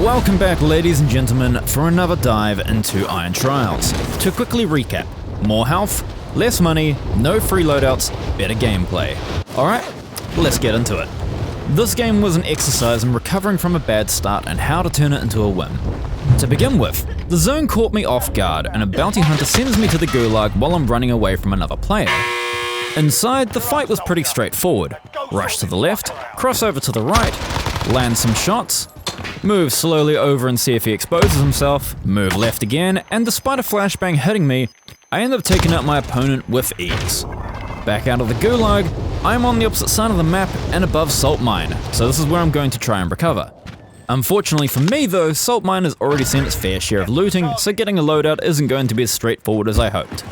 Welcome back, ladies and gentlemen, for another dive into Iron Trials. To quickly recap, more health, less money, no free loadouts, better gameplay. Alright, let's get into it. This game was an exercise in recovering from a bad start and how to turn it into a win. To begin with, the zone caught me off guard and a bounty hunter sends me to the gulag while I'm running away from another player. Inside, the fight was pretty straightforward. Rush to the left, cross over to the right, land some shots, move slowly over and see if he exposes himself, move left again, and despite a flashbang hitting me, I end up taking out my opponent with ease. Back out of the gulag, I'm on the opposite side of the map and above Salt Mine, so this is where I'm going to try and recover. Unfortunately for me though, Salt Mine has already seen its fair share of looting, so getting a loadout isn't going to be as straightforward as I hoped.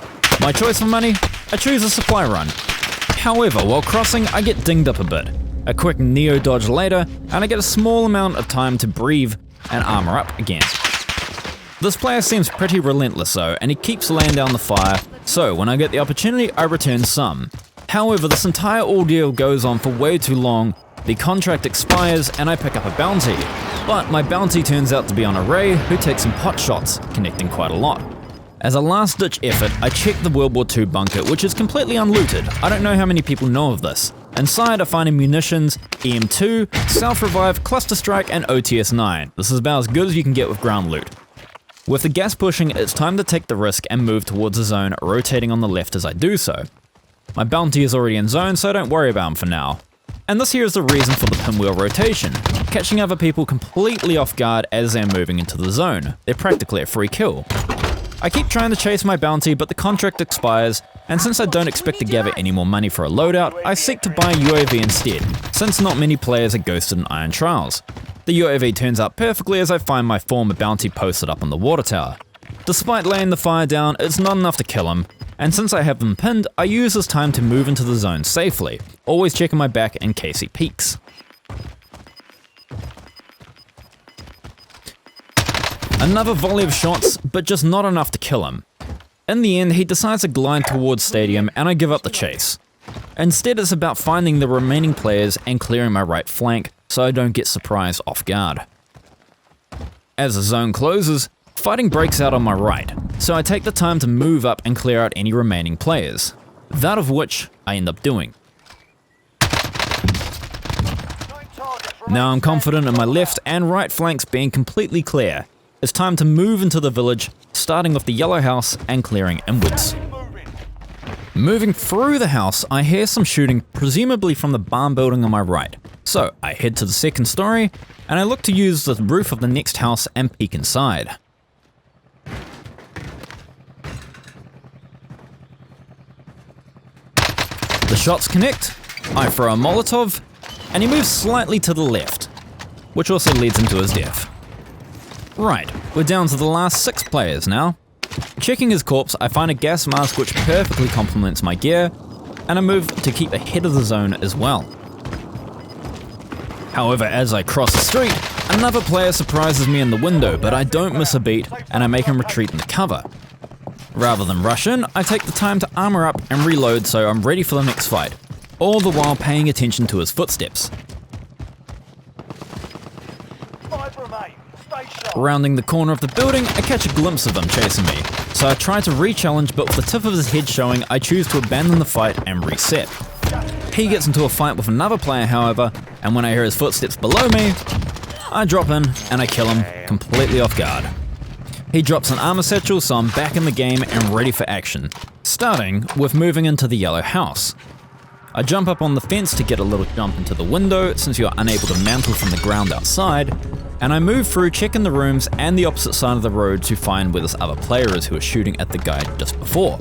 My choice for money? I choose a supply run. However, while crossing, I get dinged up a bit. A quick neo dodge later, and I get a small amount of time to breathe and armor up again. This player seems pretty relentless though, and he keeps laying down the fire, so when I get the opportunity, I return some. However, this entire ordeal goes on for way too long, the contract expires, and I pick up a bounty. But my bounty turns out to be on a Ray, who takes some pot shots, connecting quite a lot. As a last-ditch effort, I check the World War II bunker, which is completely unlooted. I don't know how many people know of this. Inside, I find munitions, EM2, self-revive, cluster strike, and OTS-9. This is about as good as you can get with ground loot. With the gas pushing, it's time to take the risk and move towards the zone, rotating on the left as I do so. My bounty is already in zone, so don't worry about him for now. And this here is the reason for the pinwheel rotation, catching other people completely off guard as they're moving into the zone. They're practically a free kill. I keep trying to chase my bounty, but the contract expires, and since I don't expect to gather any more money for a loadout, I seek to buy a UAV instead, since not many players are ghosted in Iron Trials. The UAV turns out perfectly as I find my former bounty posted up on the water tower. Despite laying the fire down, it's not enough to kill him, and since I have him pinned, I use this time to move into the zone safely, always checking my back in case he peeks. Another volley of shots, but just not enough to kill him. In the end, he decides to glide towards stadium and I give up the chase. Instead, it's about finding the remaining players and clearing my right flank so I don't get surprised off guard. As the zone closes, fighting breaks out on my right, so I take the time to move up and clear out any remaining players. That of which I end up doing. Now I'm confident in my left and right flanks being completely clear. It's time to move into the village, starting with the yellow house and clearing inwards. Moving through the house, I hear some shooting, presumably from the barn building on my right. So I head to the second story, and I look to use the roof of the next house and peek inside. The shots connect, I throw a Molotov, and he moves slightly to the left, which also leads him to his death. Right, we're down to the last 6 players now. Checking his corpse, I find a gas mask which perfectly complements my gear, and I move to keep ahead of the zone as well. However, as I cross the street, another player surprises me in the window, but I don't miss a beat, and I make him retreat into cover. Rather than rush in, I take the time to armor up and reload so I'm ready for the next fight, all the while paying attention to his footsteps. Rounding the corner of the building, I catch a glimpse of him chasing me, so I try to re-challenge, but with the tip of his head showing, I choose to abandon the fight and reset. He gets into a fight with another player however, and when I hear his footsteps below me, I drop in and I kill him completely off guard. He drops an armor satchel, so I'm back in the game and ready for action, starting with moving into the yellow house. I jump up on the fence to get a little jump into the window since you're unable to mantle from the ground outside, and I move through checking the rooms and the opposite side of the road to find where this other player is who was shooting at the guy just before.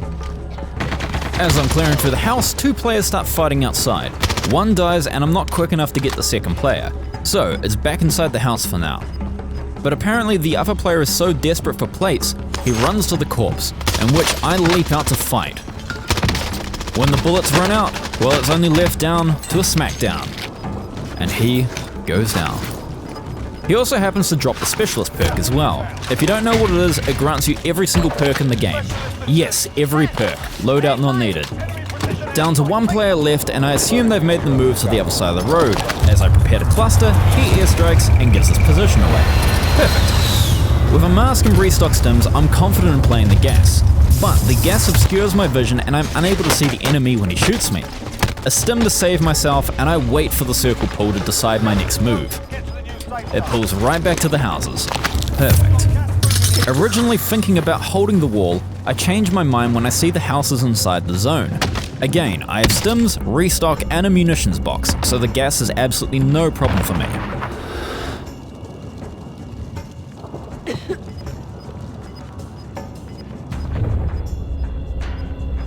As I'm clearing through the house, 2 players start fighting outside. One dies and I'm not quick enough to get the second player, so it's back inside the house for now. But apparently the other player is so desperate for plates, he runs to the corpse, in which I leap out to fight. When the bullets run out, well, it's only left down to a smackdown. And he goes down. He also happens to drop the specialist perk as well. If you don't know what it is, it grants you every single perk in the game. Yes, every perk, loadout not needed. Down to 1 player left, and I assume they've made the move to the other side of the road. As I prepare to cluster, he airstrikes and gives his position away. Perfect. With a mask and restock stims, I'm confident in playing the gas, but the gas obscures my vision and I'm unable to see the enemy when he shoots me. A stim to save myself, and I wait for the circle pull to decide my next move. It pulls right back to the houses. Perfect. Originally thinking about holding the wall, I change my mind when I see the houses inside the zone. Again, I have stims, restock, and a munitions box, so the gas is absolutely no problem for me.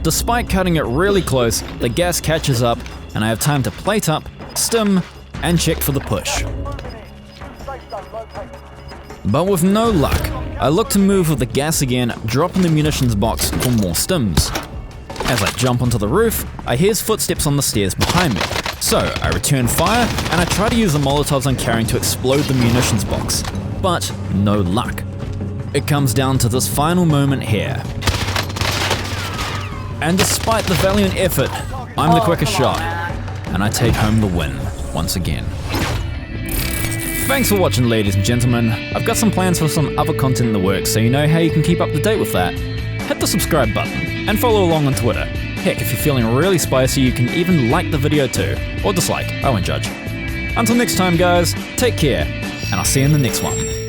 Despite cutting it really close, the gas catches up, and I have time to plate up, stim, and check for the push. But with no luck, I look to move with the gas again, dropping the munitions box for more stims. As I jump onto the roof, I hear footsteps on the stairs behind me. So I return fire, and I try to use the Molotovs I'm carrying to explode the munitions box, but no luck. It comes down to this final moment here. And despite the valiant effort, I'm the quickest shot, and I take home the win once again. Thanks for watching, ladies and gentlemen. I've got some plans for some other content in the works, so you know how you can keep up to date with that. Hit the subscribe button, and follow along on Twitter. Heck, if you're feeling really spicy, you can even like the video too, or dislike, I won't judge. Until next time guys, take care, and I'll see you in the next one.